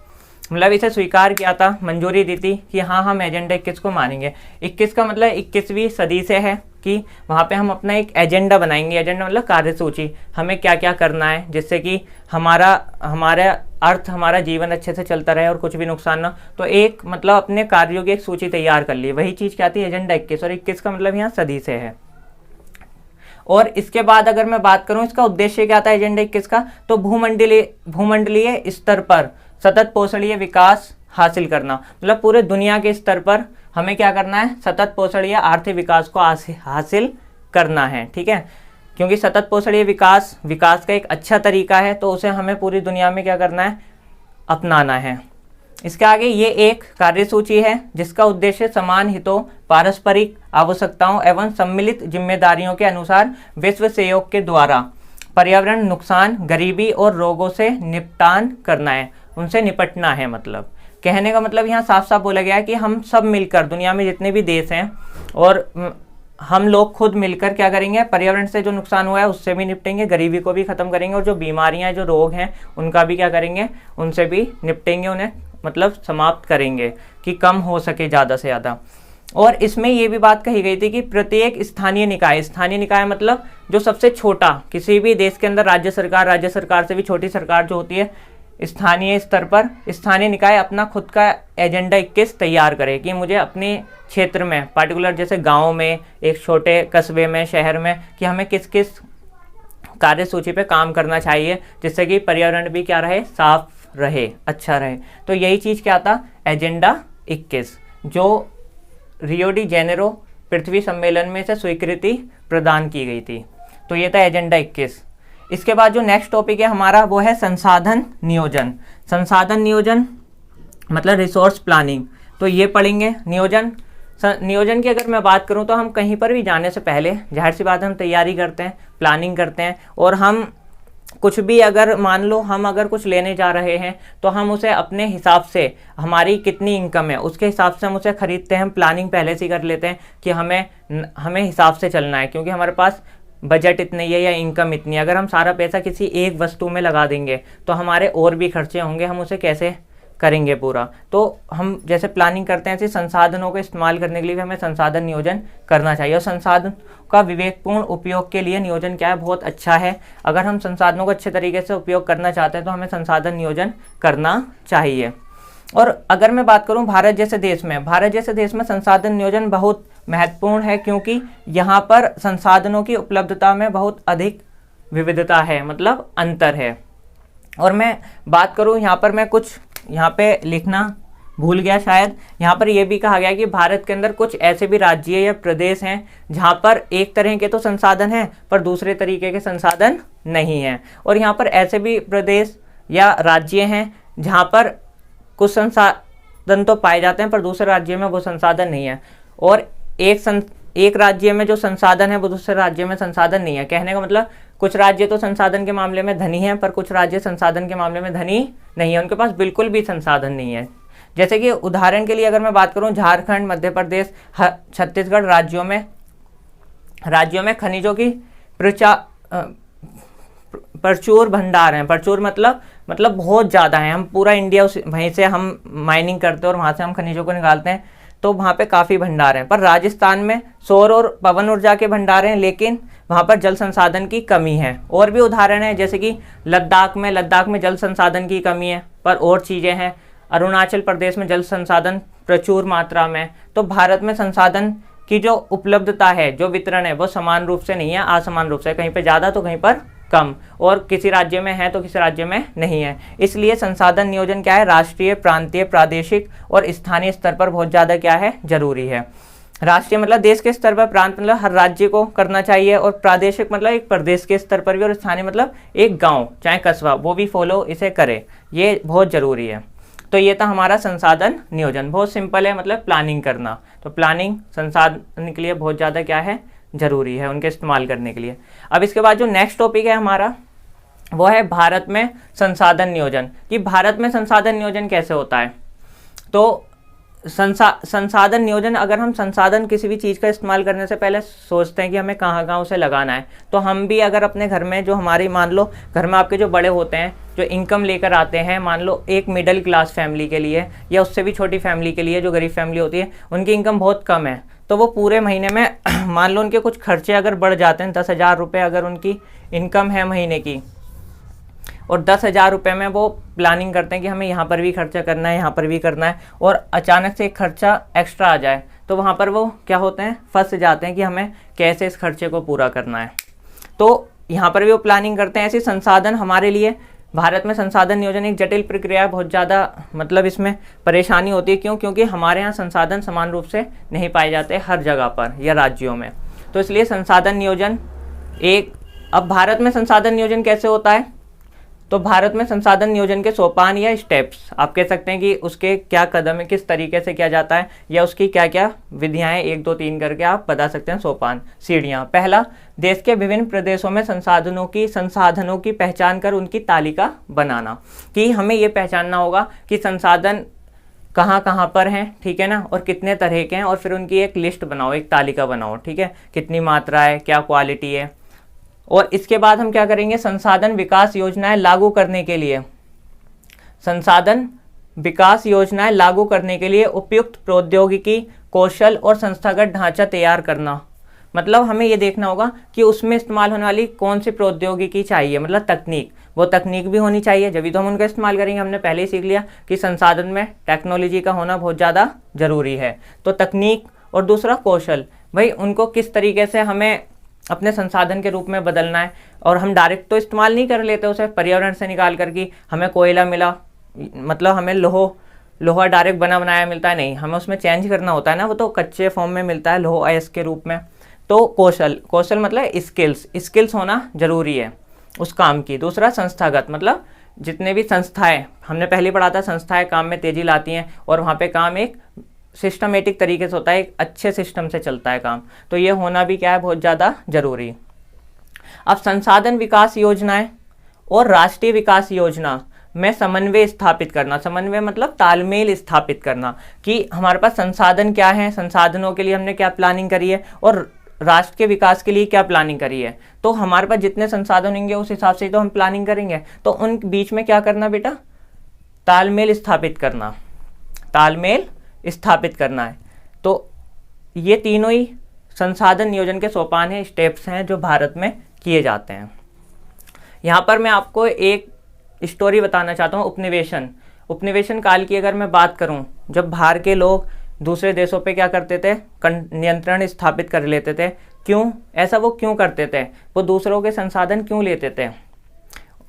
मतलब इसे स्वीकार किया था, मंजूरी दी थी कि हाँ हम एजेंडा 21 को मानेंगे। 21 का मतलब 21वीं सदी से है कि वहाँ पे हम अपना एक एजेंडा बनाएंगे। एजेंडा मतलब कार्यसूची, हमें क्या क्या करना है जिससे कि हमारा अर्थ हमारा जीवन अच्छे से चलता रहे और कुछ भी नुकसान ना, तो एक मतलब अपने कार्यों की एक सूची तैयार कर ली। वही चीज़ क्या आती है एजेंडा 21, और 21 का मतलब यहाँ सदी से है। और इसके बाद अगर मैं बात करूं इसका उद्देश्य क्या था एजेंडा 21 का, तो भूमंडलीय स्तर पर सतत पोषणीय विकास हासिल करना, मतलब पूरे दुनिया के स्तर पर हमें क्या करना है, सतत पोषणीय आर्थिक विकास को हासिल करना है। ठीक है, क्योंकि सतत पोषणीय विकास का एक अच्छा तरीका है, तो उसे हमें पूरी दुनिया में क्या करना है, अपनाना है। इसके आगे ये एक कार्यसूची है जिसका उद्देश्य समान हितों, पारस्परिक आवश्यकताओं एवं सम्मिलित जिम्मेदारियों के अनुसार विश्व सहयोग के द्वारा पर्यावरण नुकसान, गरीबी और रोगों से निपटान करना है, उनसे निपटना है। मतलब कहने का मतलब यहाँ साफ साफ बोला गया है कि हम सब मिलकर, दुनिया में जितने भी देश हैं और हम लोग खुद मिलकर क्या करेंगे, पर्यावरण से जो नुकसान हुआ है उससे भी निपटेंगे, गरीबी को भी खत्म करेंगे, और जो बीमारियां जो रोग हैं उनका भी क्या करेंगे, उनसे भी निपटेंगे, उन्हें मतलब समाप्त करेंगे कि कम हो सके ज़्यादा से ज़्यादा। और इसमें ये भी बात कही गई थी कि प्रत्येक स्थानीय निकाय मतलब जो सबसे छोटा, किसी भी देश के अंदर राज्य सरकार से भी छोटी सरकार जो होती है, स्थानीय स्तर पर स्थानीय निकाय अपना खुद का एजेंडा 21 तैयार करे कि मुझे अपने क्षेत्र में, पार्टिकुलर जैसे गांव में, एक छोटे कस्बे में, शहर में, कि हमें किस किस कार्यसूची पे काम करना चाहिए जिससे कि पर्यावरण भी क्या रहे, साफ रहे, अच्छा रहे। तो यही चीज़ क्या था, एजेंडा 21, जो रियो डी जेनेरो पृथ्वी सम्मेलन में से स्वीकृति प्रदान की गई थी। तो ये था एजेंडा 21। इसके बाद जो नेक्स्ट टॉपिक है हमारा वो है संसाधन नियोजन मतलब रिसोर्स प्लानिंग। तो ये पढ़ेंगे। नियोजन की अगर मैं बात करूं तो हम कहीं पर भी जाने से पहले जाहिर सी बात है हम तैयारी करते हैं, प्लानिंग करते हैं, और हम कुछ भी अगर मान लो हम अगर कुछ लेने जा रहे हैं तो हम उसे अपने हिसाब से, हमारी कितनी इनकम है उसके हिसाब से हम उसे खरीदते हैं। हम प्लानिंग पहले से ही कर लेते हैं कि हमें हिसाब से चलना है, क्योंकि हमारे पास बजट इतनी है या इनकम इतनी है। अगर हम सारा पैसा किसी एक वस्तु में लगा देंगे तो हमारे और भी खर्चे होंगे, हम उसे कैसे करेंगे पूरा। तो हम जैसे प्लानिंग करते हैं ऐसे संसाधनों को इस्तेमाल करने के लिए हमें संसाधन नियोजन करना चाहिए। और संसाधन का विवेकपूर्ण उपयोग के लिए नियोजन क्या है, बहुत अच्छा है। अगर हम संसाधनों को अच्छे तरीके से उपयोग करना चाहते हैं तो हमें संसाधन नियोजन करना चाहिए। और अगर मैं बात करूं भारत जैसे देश में संसाधन नियोजन बहुत महत्वपूर्ण है, क्योंकि यहाँ पर संसाधनों की उपलब्धता में बहुत अधिक विविधता है, मतलब अंतर है। और मैं बात करूं यहाँ पर, मैं कुछ यहाँ पे लिखना भूल गया शायद, यहाँ पर यह भी कहा गया कि भारत के अंदर कुछ ऐसे भी राज्य या प्रदेश हैं जहाँ पर एक तरह के तो संसाधन हैं पर दूसरे तरीके के संसाधन नहीं हैं। और यहाँ पर ऐसे भी प्रदेश या राज्य हैं जहाँ पर कुछ संसाधन तो पाए जाते हैं पर दूसरे राज्य में वो संसाधन नहीं है। और एक राज्य में जो संसाधन है वो दूसरे राज्य में संसाधन नहीं है। कहने का मतलब कुछ राज्य तो संसाधन के मामले में धनी हैं पर कुछ राज्य संसाधन के मामले में धनी नहीं है, उनके पास बिल्कुल भी संसाधन नहीं है। जैसे कि उदाहरण के लिए अगर मैं बात करूं, झारखंड, मध्य प्रदेश, छत्तीसगढ़ राज्यों में खनिजों की प्रचुर भंडार हैं। प्रचुर मतलब बहुत ज़्यादा है। हम पूरा इंडिया वहीं से हम माइनिंग करते हैं और वहाँ से हम खनिजों को निकालते हैं, तो वहाँ पे काफ़ी भंडार हैं। पर राजस्थान में सौर और पवन ऊर्जा के भंडार हैं, लेकिन वहाँ पर जल संसाधन की कमी है। और भी उदाहरण है जैसे कि लद्दाख में जल संसाधन की कमी है पर और चीज़ें हैं। अरुणाचल प्रदेश में जल संसाधन प्रचुर मात्रा में। तो भारत में संसाधन की जो उपलब्धता है, जो वितरण है, वो समान रूप से नहीं है, असमान रूप से, कहीं पे ज़्यादा तो कहीं पर कम, और किसी राज्य में है तो किसी राज्य में नहीं है। इसलिए संसाधन नियोजन क्या है, राष्ट्रीय, प्रांतीय, प्रादेशिक और स्थानीय स्तर पर बहुत ज़्यादा क्या है, जरूरी है। राष्ट्रीय मतलब देश के स्तर पर, प्रांत मतलब हर राज्य को करना चाहिए, और प्रादेशिक मतलब एक प्रदेश के स्तर पर भी, और स्थानीय मतलब एक गाँव चाहे कस्बा वो भी फॉलो इसे करे, ये बहुत ज़रूरी है। तो ये था हमारा संसाधन नियोजन। बहुत सिंपल है, मतलब प्लानिंग करना। तो प्लानिंग संसाधन के लिए बहुत ज़्यादा क्या है, जरूरी है उनके इस्तेमाल करने के लिए। अब इसके बाद जो नेक्स्ट टॉपिक है हमारा वो है भारत में संसाधन नियोजन, कि भारत में संसाधन नियोजन कैसे होता है। तो संसाधन नियोजन, अगर हम संसाधन किसी भी चीज़ का इस्तेमाल करने से पहले सोचते हैं कि हमें कहाँ कहाँ उसे लगाना है, तो हम भी अगर अपने घर में जो हमारी, मान लो घर में आपके जो बड़े होते हैं जो इनकम लेकर आते हैं, मान लो एक मिडिल क्लास फैमिली के लिए या उससे भी छोटी फैमिली के लिए, जो गरीब फैमिली होती है उनकी इनकम बहुत कम है, तो वो पूरे महीने में मान लो उनके कुछ खर्चे अगर बढ़ जाते हैं, 10,000 रुपये अगर उनकी इनकम है महीने की, और 10,000 रुपये में वो प्लानिंग करते हैं कि हमें यहाँ पर भी खर्चा करना है, यहाँ पर भी करना है, और अचानक से एक खर्चा एक्स्ट्रा आ जाए तो वहाँ पर वो क्या होते हैं, फंस जाते हैं कि हमें कैसे इस खर्चे को पूरा करना है। तो यहाँ पर भी वो प्लानिंग करते हैं। ऐसे संसाधन हमारे लिए भारत में संसाधन नियोजन एक जटिल प्रक्रिया है, बहुत ज़्यादा मतलब इसमें परेशानी होती है। क्यों? क्योंकि हमारे यहाँ संसाधन समान रूप से नहीं पाए जाते हर जगह पर या राज्यों में। तो इसलिए संसाधन नियोजन अब भारत में संसाधन नियोजन कैसे होता है, तो भारत में संसाधन नियोजन के सोपान या स्टेप्स आप कह सकते हैं कि उसके क्या कदम है, किस तरीके से किया जाता है, या उसकी क्या क्या विधियां हैं, 1 2 3 करके आप बता सकते हैं। सोपान, सीढ़ियां। पहला, देश के विभिन्न प्रदेशों में संसाधनों की पहचान कर उनकी तालिका बनाना, कि हमें ये पहचानना होगा कि संसाधन कहाँ कहाँ पर हैं, ठीक है ना, और कितने तरह के हैं, और फिर उनकी एक लिस्ट बनाओ, एक तालिका बनाओ, ठीक है, कितनी मात्रा है, क्या क्वालिटी है। और इसके बाद हम क्या करेंगे, संसाधन विकास योजनाएं लागू करने के लिए उपयुक्त प्रौद्योगिकी, कौशल और संस्थागत ढांचा तैयार करना। मतलब हमें ये देखना होगा कि उसमें इस्तेमाल होने वाली कौन सी प्रौद्योगिकी चाहिए, मतलब तकनीक, वो तकनीक भी होनी चाहिए, जब भी तो हम उनका इस्तेमाल करेंगे। हमने पहले ही सीख लिया कि संसाधन में टेक्नोलॉजी का होना बहुत ज़्यादा ज़रूरी है। तो तकनीक, और दूसरा कौशल, भाई उनको किस तरीके से हमें अपने संसाधन के रूप में बदलना है। और हम डायरेक्ट तो इस्तेमाल नहीं कर लेते उसे, पर्यावरण से निकाल करके हमें कोयला मिला, मतलब हमें लोहा डायरेक्ट बना बनाया मिलता है, नहीं, हमें उसमें चेंज करना होता है ना, वो तो कच्चे फॉर्म में मिलता है, लोहा अयस्क के रूप में। तो कौशल मतलब स्किल्स होना जरूरी है उस काम की। दूसरा संस्थागत, मतलब जितने भी संस्थाएं, हमने पहले पढ़ा था, संस्थाएं काम में तेजी लाती हैं और वहाँ पे काम एक सिस्टमेटिक तरीके से होता है, एक अच्छे सिस्टम से चलता है काम। तो ये होना भी क्या है, बहुत ज़्यादा जरूरी। अब संसाधन विकास योजनाएं और राष्ट्रीय विकास योजना में समन्वय स्थापित करना। समन्वय मतलब तालमेल स्थापित करना, कि हमारे पास संसाधन क्या है, संसाधनों के लिए हमने क्या प्लानिंग करी है, और राष्ट्र के विकास के लिए क्या प्लानिंग करी है। तो हमारे पास जितने संसाधन होंगे उस हिसाब से तो हम प्लानिंग करेंगे। तो उन बीच में क्या करना बेटा, तालमेल स्थापित करना है। तो ये तीनों ही संसाधन नियोजन के सोपान हैं, स्टेप्स हैं जो भारत में किए जाते हैं। यहाँ पर मैं आपको एक स्टोरी बताना चाहता हूँ। उपनिवेशन काल की अगर मैं बात करूँ, जब बाहर के लोग दूसरे देशों पे क्या करते थे, नियंत्रण स्थापित कर लेते थे। क्यों ऐसा वो क्यों करते थे, वो दूसरों के संसाधन क्यों लेते थे,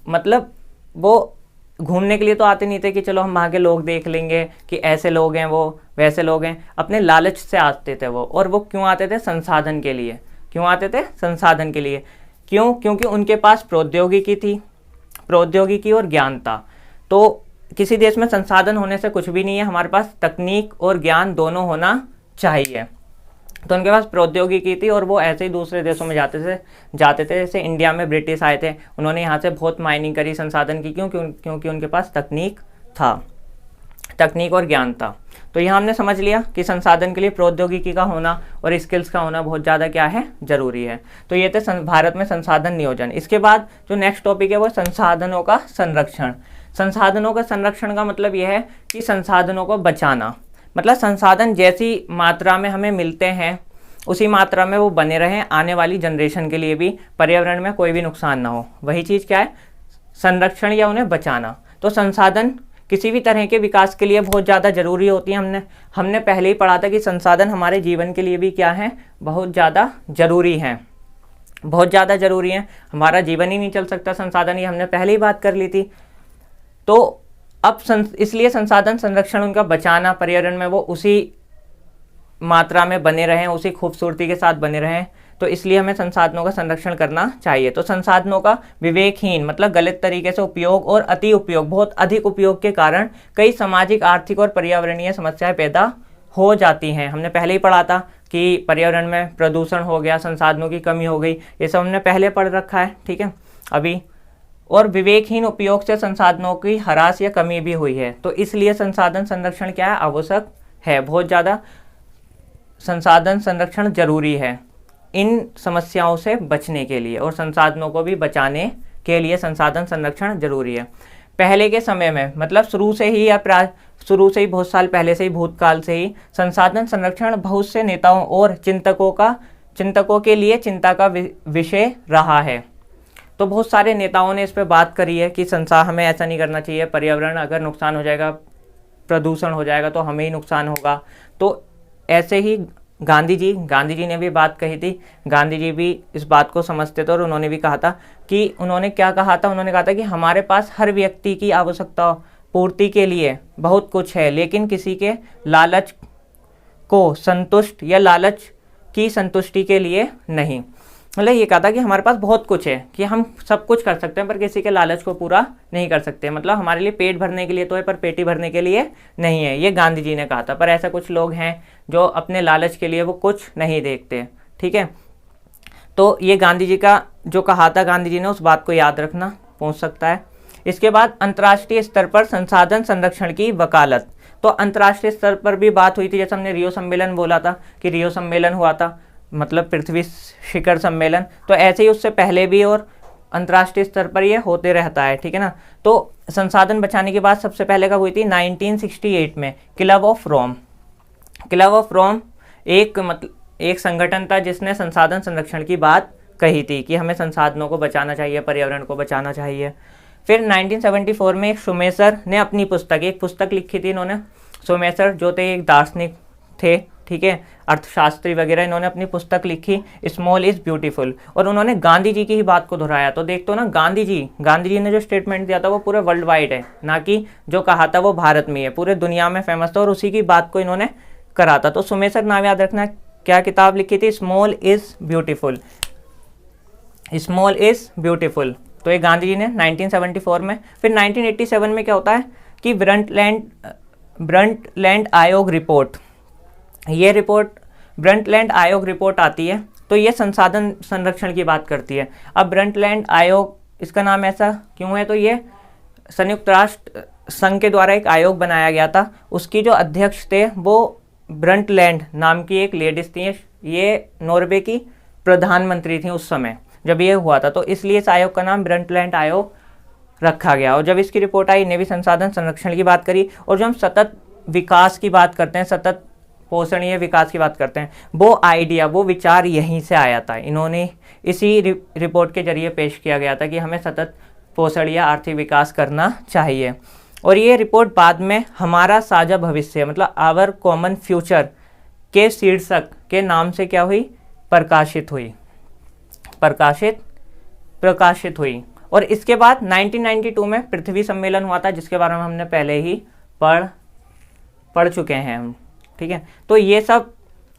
मतलब वो घूमने के लिए तो आते नहीं थे कि चलो हम वहाँ के लोग देख लेंगे कि ऐसे लोग हैं, वो वैसे लोग हैं, अपने लालच से आते थे वो। और वो क्यों आते थे, संसाधन के लिए। क्यों आते थे, संसाधन के लिए। क्यों? क्योंकि उनके पास प्रौद्योगिकी और ज्ञान था। तो किसी देश में संसाधन होने से कुछ भी नहीं है, हमारे पास तकनीक और ज्ञान दोनों होना चाहिए। तो उनके पास प्रौद्योगिकी थी और वो ऐसे ही दूसरे देशों में जाते थे। जैसे इंडिया में ब्रिटिश आए थे, उन्होंने यहाँ से बहुत माइनिंग करी संसाधन की। क्योंकि उनके पास तकनीक और ज्ञान था। तो यहाँ हमने समझ लिया कि संसाधन के लिए प्रौद्योगिकी का होना और स्किल्स का होना बहुत ज़्यादा क्या है, जरूरी है। तो ये थे भारत में संसाधन नियोजन। इसके बाद जो नेक्स्ट टॉपिक है वो संसाधनों का संरक्षण। संसाधनों का संरक्षण का मतलब यह है कि संसाधनों को बचाना, मतलब संसाधन जैसी मात्रा में हमें मिलते हैं उसी मात्रा में वो बने रहें, आने वाली जनरेशन के लिए भी, पर्यावरण में कोई भी नुकसान ना हो। वही चीज़ क्या है, संरक्षण या उन्हें बचाना। तो संसाधन किसी भी तरह के विकास के लिए बहुत ज़्यादा ज़रूरी होती है। हमने पहले ही पढ़ा था कि संसाधन हमारे जीवन के लिए भी क्या है, बहुत ज़्यादा ज़रूरी हैं, बहुत ज़्यादा ज़रूरी हैं। हमारा जीवन ही नहीं चल सकता संसाधन, ये हमने पहले ही बात कर ली थी। तो अब इसलिए संसाधन संरक्षण, उनका बचाना, पर्यावरण में वो उसी मात्रा में बने रहें, उसी खूबसूरती के साथ बने रहें। तो इसलिए हमें संसाधनों का संरक्षण करना चाहिए। तो संसाधनों का विवेकहीन मतलब गलत तरीके से उपयोग और अति उपयोग, बहुत अधिक उपयोग के कारण कई सामाजिक, आर्थिक और पर्यावरणीय समस्याएं पैदा हो जाती हैं। हमने पहले ही पढ़ा था कि पर्यावरण में प्रदूषण हो गया, संसाधनों की कमी हो गई, ये सब हमने पहले पढ़ रखा है, ठीक है अभी। और विवेकहीन उपयोग से संसाधनों की ह्रास या कमी भी हुई है। तो इसलिए संसाधन संरक्षण क्या है, आवश्यक है, बहुत ज़्यादा संसाधन संरक्षण जरूरी है इन समस्याओं से बचने के लिए, और संसाधनों को भी बचाने के लिए संसाधन संरक्षण जरूरी है। पहले के समय में, मतलब शुरू से ही बहुत साल पहले से ही, भूतकाल से ही संसाधन संरक्षण बहुत से नेताओं और चिंतकों के लिए चिंता का विषय रहा है। तो बहुत सारे नेताओं ने इस पर बात करी है कि संसार हमें ऐसा नहीं करना चाहिए, पर्यावरण अगर नुकसान हो जाएगा, प्रदूषण हो जाएगा तो हमें ही नुकसान होगा। तो ऐसे ही गांधी जी ने भी बात कही थी। गांधी जी भी इस बात को समझते थे और उन्होंने भी कहा था कि उन्होंने क्या कहा था, उन्होंने कहा था कि हमारे पास हर व्यक्ति की आवश्यकता पूर्ति के लिए बहुत कुछ है, लेकिन किसी के लालच को संतुष्ट या लालच की संतुष्टि के लिए नहीं। मतलब ये कहा था कि हमारे पास बहुत कुछ है, कि हम सब कुछ कर सकते हैं, पर किसी के लालच को पूरा नहीं कर सकते। मतलब हमारे लिए पेट भरने के लिए तो है, पर पेटी भरने के लिए नहीं है, ये गांधी जी ने कहा था। पर ऐसा कुछ लोग हैं जो अपने लालच के लिए वो कुछ नहीं देखते। ठीक है, तो ये गांधी जी का जो कहा था गांधी जी ने, उस बात को याद रखना, पहुँच सकता है। इसके बाद अंतर्राष्ट्रीय स्तर पर संसाधन संरक्षण की वकालत। तो अंतर्राष्ट्रीय स्तर पर भी बात हुई थी, जैसे हमने रियो सम्मेलन बोला था कि रियो सम्मेलन हुआ था, मतलब पृथ्वी शिखर सम्मेलन। तो ऐसे ही उससे पहले भी और अंतर्राष्ट्रीय स्तर पर ये होते रहता है। ठीक है ना। तो संसाधन बचाने की बात सबसे पहले कब हुई थी? 1968 में, club of Rome. Club of Rome एक संगठन था जिसने संसाधन संरक्षण की बात कही थी कि हमें संसाधनों को बचाना चाहिए, पर्यावरण को बचाना चाहिए। फिर 1974 में एक शोमेसर ने अपनी एक पुस्तक लिखी थी इन्होंने। शोमेसर जो थे एक दार्शनिक थे, ठीक है, अर्थशास्त्री वगैरह। इन्होंने अपनी पुस्तक लिखी स्मॉल इज़ ब्यूटीफुल, और उन्होंने गांधी जी की ही बात को दोहराया। तो देखते हो ना, गांधी जी ने जो स्टेटमेंट दिया था वो पूरे वर्ल्ड वाइड है, ना कि जो कहा था वो भारत में है, पूरे दुनिया में फेमस था, और उसी की बात को इन्होंने करा था। तो शोमेसर नाम याद रखना। क्या किताब लिखी थी? Small is beautiful. Small is beautiful, तो ये गांधी जी ने 1974 में। फिर 1987 में क्या होता है कि ब्रंटलैंड आयोग रिपोर्ट, ये रिपोर्ट ब्रंटलैंड आयोग रिपोर्ट आती है। तो ये संसाधन संरक्षण की बात करती है। अब ब्रंटलैंड आयोग, इसका नाम ऐसा क्यों है? तो ये संयुक्त राष्ट्र संघ के द्वारा एक आयोग बनाया गया था। उसकी जो अध्यक्ष थे वो ब्रंटलैंड नाम की एक लेडीज थी। ये नॉर्वे की प्रधानमंत्री थी उस समय जब ये हुआ था, तो इसलिए इस आयोग का नाम ब्रंटलैंड आयोग रखा गया। और जब इसकी रिपोर्ट आई, इन्हें भी संसाधन संरक्षण की बात करी। और जब हम सतत विकास की बात करते हैं, सतत पोषणीय विकास की बात करते हैं, वो आइडिया, वो विचार यहीं से आया था। इन्होंने इसी रिपोर्ट के जरिए पेश किया गया था कि हमें सतत पोषणीय आर्थिक विकास करना चाहिए। और ये रिपोर्ट बाद में हमारा साझा भविष्य, मतलब आवर कॉमन फ्यूचर के शीर्षक के नाम से क्या हुई? प्रकाशित हुई। और इसके बाद 1992 में पृथ्वी सम्मेलन हुआ था, जिसके बारे में हमने पहले ही पढ़ चुके हैं हम। ठीक है, तो ये सब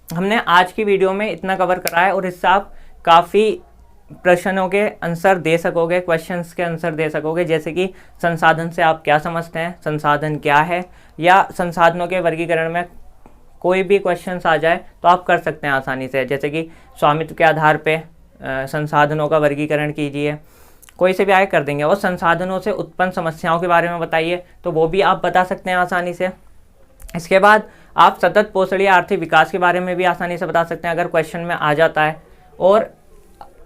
हमने आज की वीडियो में इतना कवर करा है, और इससे आप काफ़ी प्रश्नों के आंसर दे सकोगे, क्वेश्चंस के आंसर दे सकोगे। जैसे कि संसाधन से आप क्या समझते हैं, संसाधन क्या है, या संसाधनों के वर्गीकरण में कोई भी क्वेश्चंस आ जाए तो आप कर सकते हैं आसानी से। जैसे कि स्वामित्व के आधार पे संसाधनों का वर्गीकरण कीजिए, कोई से भी आए कर देंगे। और संसाधनों से उत्पन्न समस्याओं के बारे में बताइए, तो वो भी आप बता सकते हैं आसानी से। इसके बाद आप सतत पोषणीय आर्थिक विकास के बारे में भी आसानी से बता सकते हैं अगर क्वेश्चन में आ जाता है। और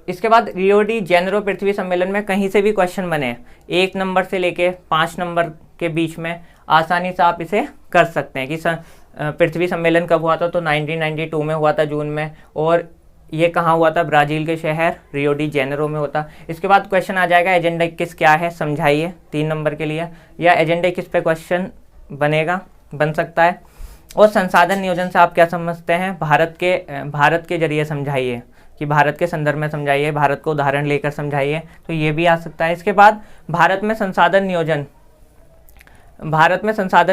इसके बाद रियो डी जेनेरो पृथ्वी सम्मेलन में कहीं से भी क्वेश्चन बने, 1 नंबर से लेके 5 नंबर के बीच में, आसानी से आप इसे कर सकते हैं कि पृथ्वी सम्मेलन कब हुआ था? तो 1992 में हुआ था, जून में। और ये कहाँ हुआ था? ब्राज़ील के शहर रियो डी जेनेरो में होता। इसके बाद क्वेश्चन आ जाएगा एजेंडा 21 क्या है, समझाइए, 3 नंबर के लिए, या एजेंडा 21 पे क्वेश्चन बन सकता है। और संसाधन नियोजन से आप क्या समझते हैं? भारत के जरिए समझाइए, कि भारत के संदर्भ में समझाइए, भारत को उदाहरण लेकर समझाइए, तो ये भी आ सकता है। इसके बाद भारत में संसाधन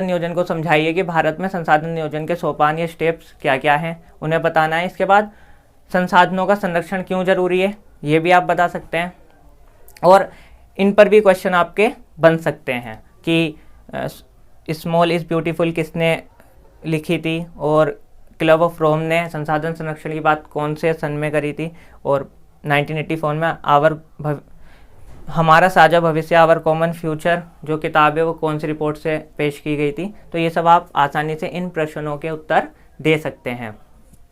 नियोजन को समझाइए कि भारत में संसाधन नियोजन के सोपान या स्टेप्स क्या क्या हैं, उन्हें बताना है। इसके बाद संसाधनों का संरक्षण क्यों जरूरी है, ये भी आप बता सकते हैं। और इन पर भी क्वेश्चन आपके बन सकते हैं कि स्मॉल इज़ ब्यूटीफुल किसने लिखी थी, और क्लब ऑफ रोम ने संसाधन संरक्षण की बात कौन से सन में करी थी, और 1984 में हमारा साझा भविष्य आवर कॉमन फ्यूचर जो किताब है वो कौन सी रिपोर्ट से पेश की गई थी। तो ये सब आप आसानी से इन प्रश्नों के उत्तर दे सकते हैं।